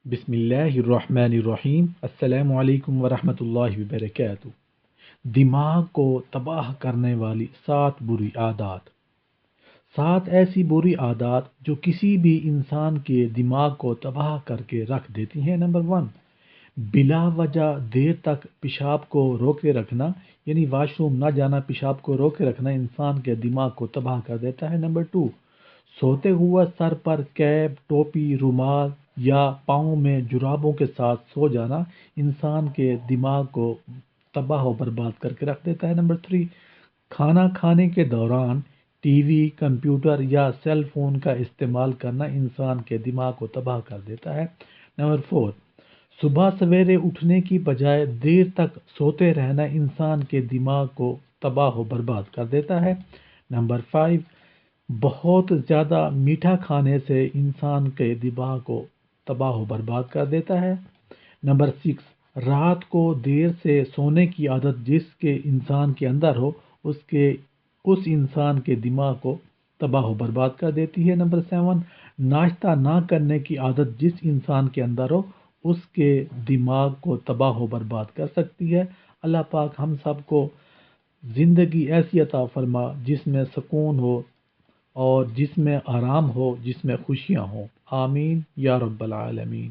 بسم اللہ الرحمن الرحیم۔ السلام علیکم ورحمۃ اللہ وبرکاتہ۔ دماغ کو تباہ کرنے والی 7 بری عادات۔ 7 ایسی بری عادات جو کسی بھی انسان کے دماغ کو تباہ کر کے رکھ دیتی ہیں۔ نمبر 1، بلا وجہ دیر تک پیشاب کو روکے رکھنا، یعنی واش روم نہ جانا، پیشاب کو روکے رکھنا انسان کے دماغ کو تباہ کر دیتا ہے۔ نمبر 2، سوتے ہوئے سر پر کیپ، ٹوپی، رومال یا پاؤں میں جرابوں کے ساتھ سو جانا انسان کے دماغ کو تباہ و برباد کر کے رکھ دیتا ہے۔ نمبر 3، کھانا کھانے کے دوران ٹی وی، کمپیوٹر یا سیل فون کا استعمال کرنا انسان کے دماغ کو تباہ کر دیتا ہے۔ نمبر 4، صبح سویرے اٹھنے کی بجائے دیر تک سوتے رہنا انسان کے دماغ کو تباہ و برباد کر دیتا ہے۔ نمبر 5، بہت زیادہ میٹھا کھانے سے انسان کے دماغ کو تباہ و برباد کر دیتا ہے۔ نمبر 6، رات کو دیر سے سونے کی عادت جس کے انسان کے اندر ہو اس انسان کے دماغ کو تباہ و برباد کر دیتی ہے۔ نمبر 7، ناشتہ نہ کرنے کی عادت جس انسان کے اندر ہو اس کے دماغ کو تباہ و برباد کر سکتی ہے۔ اللہ پاک ہم سب کو زندگی ایسی عطا فرما جس میں سکون ہو اور جس میں آرام ہو، جس میں خوشیاں ہوں۔ آمین یا رب العالمین۔